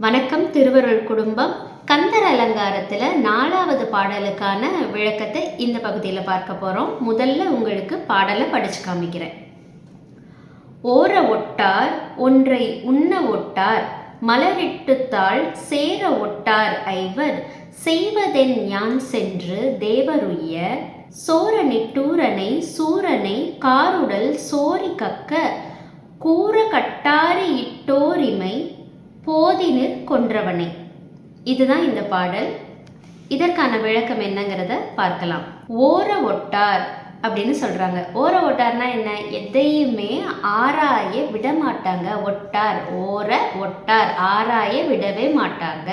வணக்கம். திருவருள் குடும்பம் கந்தர் அலங்காரத்தில் 4வது பாடலுக்கான விளக்கத்தை இந்த பகுதியில் பார்க்க போகிறோம். முதல்ல உங்களுக்கு பாடலை படித்து காமிக்கிறேன். ஓர ஒட்டார் ஒன்றை உண்ண ஒட்டார் மலரிட்டுத்தாள் சேர ஒட்டார் ஐவர் செய்வதென் யான் சென்று தேவருய்ய சோர நிட்டூரனை சூரனை காருடல் சோரி கக்க கூற கட்டாரி இட்டோரிமை போதினிற் கொன்றவனை. இதுதான் இந்த பாடல். இதற்கான விளக்கம் என்னங்கிறத பார்க்கலாம். ஓர ஒட்டார் அப்படின்னு சொல்றாங்க. ஓர ஒட்டார்னா என்ன? எதையுமே ஆராய விட மாட்டாங்க. ஒட்டார், ஓர ஒட்டார், ஆராய விடவே மாட்டாங்க.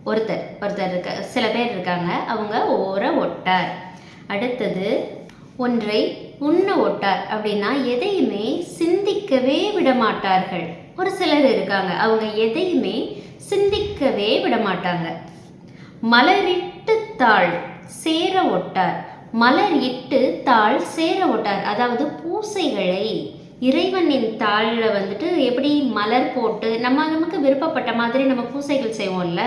ஒருத்தர் இருக்க, சில பேர் இருக்காங்க, அவங்க ஓர ஒட்டார். அடுத்தது ஒன்றை உண்ண ஒட்டார் அப்படின்னா எதையுமே சிந்திக்கவே விட மாட்டார்கள். ஒரு சிலர் இருக்காங்க, அவங்க எதையுமே சிந்திக்கவே விட மாட்டாங்க. மலரிட்டு தாள் சேர ஒட்டார், மலர் இட்டு தாள் சேர ஒட்டார், அதாவது பூசைகளை இறைவனின் தாளில் வந்துட்டு எப்படி மலர் போட்டு நமக்கு விருப்பப்பட்ட மாதிரி நம்ம பூசைகள் செய்வோம்ல,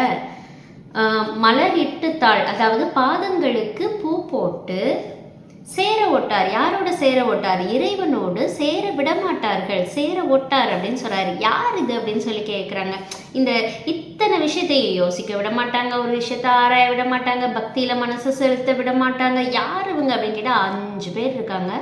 மலர் இட்டு தாள் அதாவது பாதங்களுக்கு பூ போட்டு சேர ஒட்டார். யாரோட சேர ஒட்டார்? இறைவனோடு சேர விட மாட்டார்கள். சேர ஒட்டார் அப்படின்னு சொல்றாரு. யார் இது அப்படின்னு சொல்லி கேட்குறாங்க. இந்த இத்தனை விஷயத்தையும் யோசிக்க விட மாட்டாங்க, ஒரு விஷயத்த ஆராய விட மாட்டாங்க, பக்தியில மனசை செலுத்த விட மாட்டாங்க. யார் இவங்க அப்படின்னு கேட்டால் 5 பேர் இருக்காங்க.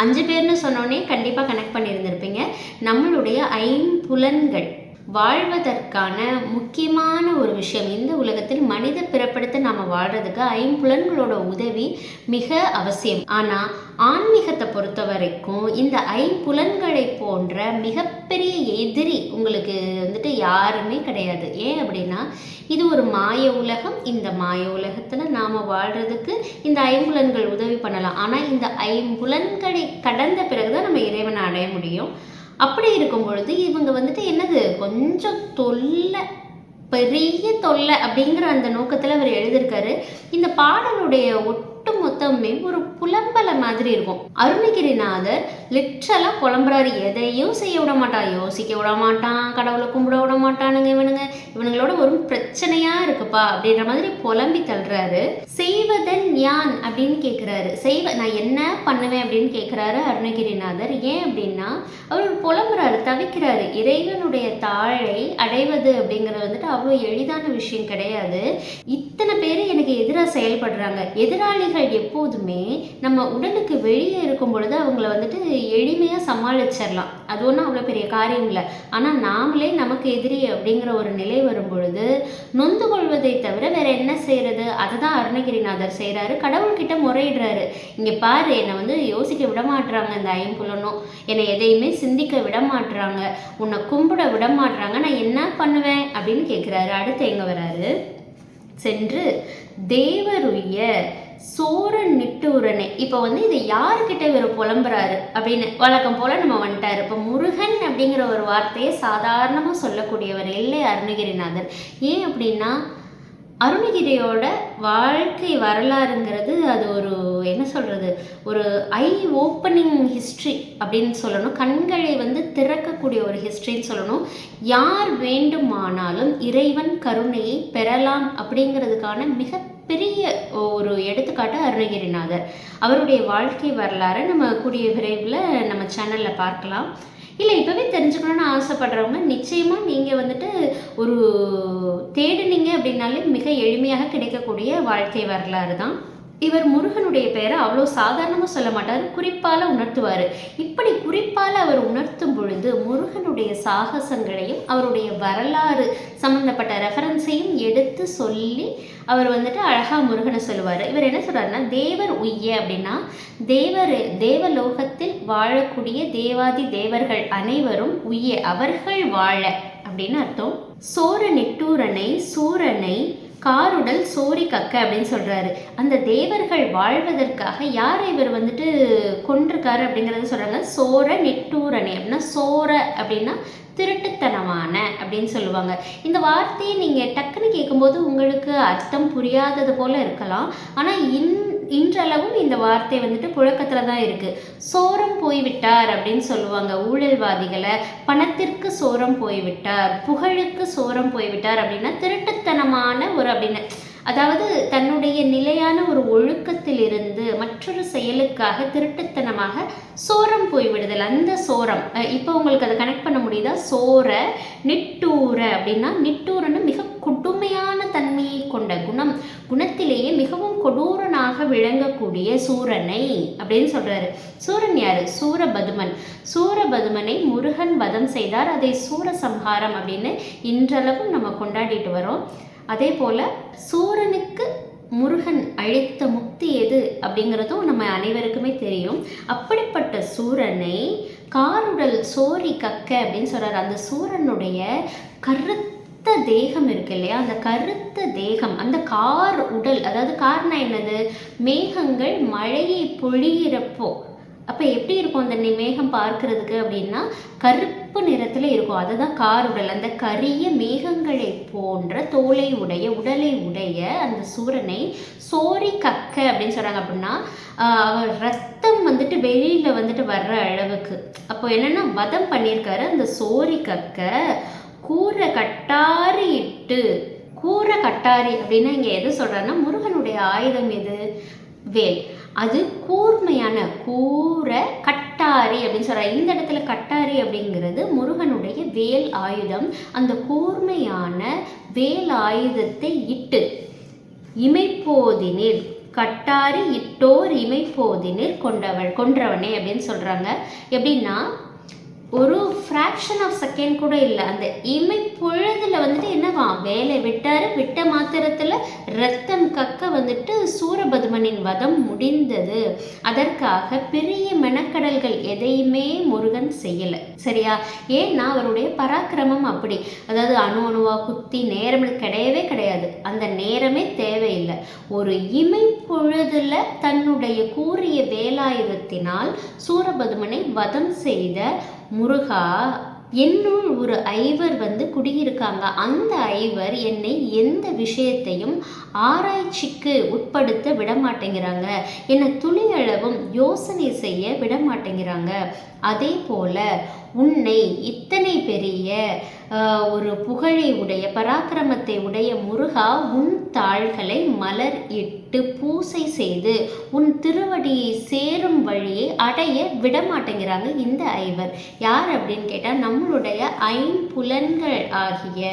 5 பேர்னு சொன்னோடனே கண்டிப்பாக கனெக்ட் பண்ணியிருந்திருப்பீங்க. நம்மளுடைய ஐம்புலன்கள் வாழ்வதற்கான முக்கியமான ஒரு விஷயம். இந்த உலகத்தில் மனித பிறப்பெடுத்து நாம் வாழ்கிறதுக்கு ஐம்புலன்களோட உதவி மிக அவசியம். ஆனால் ஆன்மீகத்தை பொறுத்த வரைக்கும் இந்த ஐம்புலன்களை போன்ற மிகப்பெரிய எதிரி உங்களுக்கு வந்துட்டு யாருமே கிடையாது. ஏன் அப்படின்னா இது ஒரு மாய உலகம். இந்த மாய உலகத்தில் நாம் வாழ்கிறதுக்கு இந்த ஐம்புலன்கள் உதவி பண்ணலாம். ஆனால் இந்த ஐம்புலன்களை கடந்த பிறகுதான் நம்ம இறைவனை அடைய முடியும். அப்படி இருக்கும் பொழுது இவங்க வந்துட்டு என்னது கொஞ்சம் தொல்லை, பெரிய தொல்லை அப்படிங்கிற அந்த நோக்கத்தில் அவர் எழுதியிருக்காரு. இந்த பாடலுடைய மொத்தமே ஒரு புலம்பலை மாதிரி இருக்கும். அருணகிரிநாதர் லிட்ரலா புலம்புறாரு. எதையும் செய்ய விட மாட்டான், யோசிக்க விட மாட்டான், கடவுளை கும்பிட விட மாட்டானுங்க. இவனுங்களோட ஒரு பிரச்சனையா இருக்குப்பா அப்படின்ற மாதிரி புலம்பி தள்ளுறாரு. செய்வதன் யான் அப்படின்னு கேட்கிறாரு. நான் என்ன பண்ணுவேன் அப்படின்னு கேட்கிறாரு அருணகிரிநாதர். ஏன் அப்படின்னா அவர் புலம்புறாரு, தவிக்கிறாரு. இறைவனுடைய தாழை அடைவது அப்படிங்கிறது வந்துட்டு அவ்வளோ எளிதான விஷயம் கிடையாது. இத்தனை பேர் எனக்கு எதிராக செயல்படுறாங்க. எதிராளிகள் எப்போதுமே நம்ம உடலுக்கு வெளியே இருக்கும் பொழுது அவங்கள வந்துட்டு எளிமையாக சமாளிச்சிடலாம். அது ஒன்றும் அவ்வளோ பெரிய காரியம் இல்லை. ஆனால் நாமளே நமக்கு எதிரி அப்படிங்கிற ஒரு நிலை வரும் பொழுது நொந்து கொள்வதை தவிர வேற என்ன செய்யறது? அதை தான் அருணகிரிநாதர் செய்கிறாரு. கடவுள்கிட்ட முறையிடுறாரு. இங்கே பாரு, என்னை யோசிக்க விட மாட்டுறாங்க இந்த ஐம்புலனும், என்னை எதையுமே சிந்திக்க விட மாட்டுறாங்க, உன்னை கும்பிட விட மாட்டுறாங்க, நான் என்ன பண்ணுவேன் அப்படின்னு கேட்குறாரு. அடுத்து எங்கே வராரு? சென்று தேவருய்ய சோர நிட்டூரனே. இப்போ இதை யாருக்கிட்ட இவர் புலம்புறாரு அப்படின்னு வழக்கம் போல நம்ம வந்துட்டாரு. இப்போ முருகன் அப்படிங்கிற ஒரு வார்த்தையை சாதாரணமாக சொல்லக்கூடியவர் இல்லை அருணகிரிநாதர். ஏன் அப்படின்னா அருணகிரியோட வாழ்க்கை வரலாறுங்கிறது அது ஒரு என்ன சொல்கிறது, ஒரு ஐ ஓப்பனிங் ஹிஸ்ட்ரி அப்படின்னு சொல்லணும். கண்களை திறக்கக்கூடிய ஒரு ஹிஸ்ட்ரின்னு சொல்லணும். யார் வேண்டுமானாலும் இறைவன் கருணையை பெறலாம் அப்படிங்கிறதுக்கான மிகப்பெரிய ஒரு எடுத்துக்காட்டு அருணகிரிநாதர். அவருடைய வாழ்க்கை வரலாறை நம்ம கூடிய விரைவில் நம்ம சேனலில் பார்க்கலாம். இல்லை இப்போவே தெரிஞ்சுக்கணும்னு ஆசைப்படுறவங்க நிச்சயமாக நீங்கள் ஒரு தேடுனீங்க அப்படின்னாலே மிக எளிமையாக கிடைக்கக்கூடிய வாழ்க்கை வரலாறு தான். இவர் முருகனுடைய பெயரை அவ்வளோ சாதாரணமாக சொல்ல மாட்டார், குறிப்பால் உணர்த்துவார். இப்படி குறிப்பால் அவர் உணர்த்தும் பொழுது முருகனுடைய சாகசங்களையும் அவருடைய வரலாறு சம்மந்தப்பட்ட ரெஃபரன்ஸையும் எடுத்து சொல்லி அவர் அழகாக முருகனை சொல்லுவார். இவர் என்ன சொல்கிறாருன்னா, தேவர் உய்ய அப்படின்னா தேவலோகத்தில் வாழக்கூடிய தேவாதி தேவர்கள் அனைவரும் உய்ய, அவர்கள் வாழ அப்படின்னு அர்த்தம். சோர நிட்டூரனை சூரனை காருடல் சோரி கக்க அப்படின்னு சொல்றாரு. அந்த தேவர்கள் வாழ்வதற்காக யாரை இவர் கொண்டிருக்காரு அப்படிங்கறத சொல்றாங்க. சோர நிட்டூரனை அப்படின்னா சோர அப்படின்னா திருட்டுத்தனமான அப்படின்னு சொல்லுவாங்க. இந்த வார்த்தையை நீங்கள் டக்குன்னு கேட்கும்போது உங்களுக்கு அர்த்தம் புரியாதது போல இருக்கலாம். ஆனால் இன்றளவும் இந்த வார்த்தை வந்துட்டு புழக்கத்தில் தான் இருக்குது. சோரம் போய்விட்டார் அப்படின்னு சொல்லுவாங்க ஊழல்வாதிகளை. பணத்திற்கு சோரம் போய்விட்டார், புகழுக்கு சோரம் போய்விட்டார் அப்படின்னா திருட்டுத்தனமான ஒரு அப்படின்னு, அதாவது தன்னுடைய நிலையான ஒரு ஒழுக்கத்தில் இருந்து மற்றொரு செயலுக்காக திருட்டுத்தனமாக சோரம் போய்விடுதல். அந்த சோரம் இப்போ உங்களுக்கு அதை கனெக்ட் பண்ண முடியுதா? சோர நிட்டூர அப்படின்னா, நிட்டூரன்னு மிக கொடுமையான தன்மையை கொண்ட குணத்திலேயே மிகவும் கொடூரனாக விளங்கக்கூடிய சூரனை அப்படின்னு சொல்றாரு. சூரன் யாரு? சூரபதுமன். சூரபதுமனை முருகன் வதம் செய்தார். அதை சூரசம்ஹாரம் அப்படின்னு இன்றளவும் நம்ம கொண்டாடிட்டு வரோம். அதே போல் சூரனுக்கு முருகன் அளித்த முக்தி எது அப்படிங்கிறதும் நம்ம அனைவருக்குமே தெரியும். அப்படிப்பட்ட சூரனை காருடல் சோரி கக்க அப்படின்னு சொல்கிறார். அந்த சூரனுடைய கருத்த தேகம் இருக்கு இல்லையா, அந்த கருத்த தேகம், அந்த கார் உடல், அதாவது கார்னா என்னது? மேகங்கள் மழையை பொழிகிறப்போ அப்போ எப்படி இருக்கும் அந்த மேகம் பார்க்கறதுக்கு அப்படின்னா கருப்பு நிறத்தில் இருக்கும். அதுதான் காருடல். அந்த கரிய மேகங்களை போன்ற தோலை உடைய உடலை உடைய அந்த சூரனை சோரி கக்க அப்படின்னு சொல்கிறாங்க. அப்படின்னா அவர் ரத்தம் வந்துட்டு வெளியில் வந்துட்டு வர்ற அளவுக்கு அப்போ என்னென்னா வதம் பண்ணியிருக்காரு. அந்த சோரி கக்க கூரை கட்டாரி இட்டு, கூரை கட்டாரி அப்படின்னா இங்கே எது சொல்கிறாருன்னா முருகனுடைய ஆயுதம் எது? வேல். அது கூர்மையான கூரை கட்டாரி அப்படின்னு சொல்கிறார். இந்த இடத்துல கட்டாரி அப்படிங்கிறது முருகனுடைய வேல் ஆயுதம். அந்த கூர்மையான வேல் ஆயுதத்தை இட்டு இமைப்போதினில், கட்டாரி இட்டோர் இமைப்போதினில் கொன்றவனே அப்படின்னு சொல்கிறாங்க. எப்படின்னா ஒரு ஃப்ராக்ஷன் ஆஃப் செகண்ட் கூட இல்லை, அந்த இமை பொழுதில் வந்துட்டு என்னவா வேலை விட்டார். விட்ட மாத்திரத்தில் ரத்தம் கக்க வந்துட்டு சூரபதுமனின் வதம் முடிந்தது. அதற்காக பெரிய மெனக்கடல்கள் எதையுமே முருகன் செய்யலை. சரியா? ஏன்னா அவருடைய பராக்கிரமம் அப்படி. அதாவது அணு அணுவா குத்தி நேரம் கிடையவே கிடையாது. அந்த நேரமே தேவையில்லை. ஒரு இமை பொழுதுல தன்னுடைய கூறிய வேலாயுதத்தினால் சூரபதுமனை வதம் செய்த முருகா, என்னுள் ஒரு ஐவர் வந்து குடியிருக்காங்க. அந்த ஐவர் என்னை எந்த விஷயத்தையும் ஆராய்ச்சிக்கு உட்படுத்த விடமாட்டேங்கிறாங்க. என்னை துளியளவும் யோசனை செய்ய விடமாட்டேங்கிறாங்க. அதே போல உன்னை இத்தனை பெரிய ஒரு புகழை உடைய பராக்கிரமத்தை உடைய முருகா, உன் தாள்களை மலர் இட்டு பூசை செய்து உன் திருவடியை சேரும் வழியை அடைய விடமாட்டேங்கிறாங்க இந்த ஐவர். யார் அப்படின்னு கேட்டால் நம்மளுடைய ஐம்புலன்கள் ஆகிய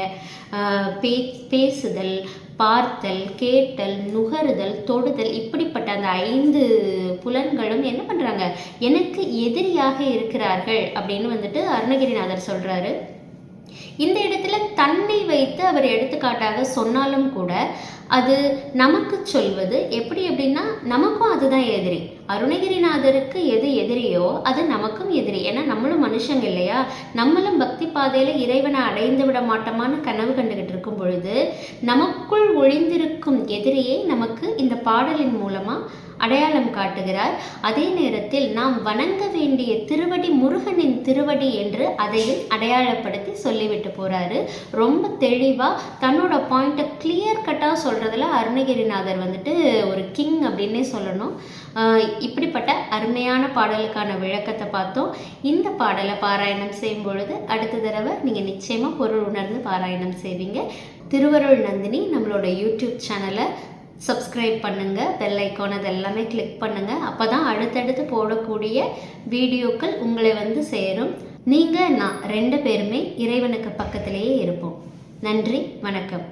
பேசுதல், பார்த்தல், கேட்டல், நுகருதல், தொடுதல், இப்படிப்பட்ட அந்த 5 புலன்களும் என்ன பண்ணுறாங்க? எனக்கு எதிரியாக இருக்கிறார்கள் அப்படின்னு வந்துட்டு அருணகிரிநாதர் சொல்கிறாரு. இந்த இடத்துல தன்னை வைத்து அவர் எடுத்துக்காட்டாக சொன்னாலும் கூட அது நமக்கு சொல்வது எப்படி அப்படின்னா நமக்கும் அதுதான் எதிரி. அருணகிரிநாதருக்கு எது எதிரியோ அது நமக்கும் எதிரி. ஏன்னா நம்மளும் மனுஷங்க இல்லையா? நம்மளும் பக்தி பாதையில் இறைவனை அடைந்து விட மாட்டோமான்னு கனவு கண்டுகிட்டு இருக்கும் பொழுது நமக்குள் ஒளிந்திருக்கும் எதிரியை நமக்கு இந்த பாடலின் மூலமாக அடையாளம் காட்டுகிறார். அதே நேரத்தில் நாம் வணங்க வேண்டிய திருவடி முருகனின் திருவடி என்று அதையும் அடையாளப்படுத்தி சொல்லிவிட்டு போகிறாரு. ரொம்ப தெளிவாக தன்னோட பாயிண்ட்டை கிளியர் கட்டாக சொல்கிறதுல அருணகிரிநாதர் வந்துட்டு ஒரு கிங் அப்படின்னே சொல்லணும். இப்படிப்பட்ட அருமையான பாடலுக்கான விளக்கத்தை பார்த்தோம். இந்த பாடலை பாராயணம் செய்யும் பொழுது அடுத்த தடவை நீங்கள் நிச்சயமாக பொருள் உணர்ந்து பாராயணம் செய்வீங்க. திருவருள் நந்தினி நம்மளோட யூடியூப் சேனலை சப்ஸ்கிரைப் பண்ணுங்கள், பெல் ஐக்கான் அது எல்லாமே கிளிக் பண்ணுங்கள். அப்போ தான் அடுத்தடுத்து போடக்கூடிய வீடியோக்கள் உங்களை வந்து சேரும். நீங்கள் நான் 2 பேருமே இறைவனுக்கு பக்கத்திலேயே இருப்போம். நன்றி, வணக்கம்.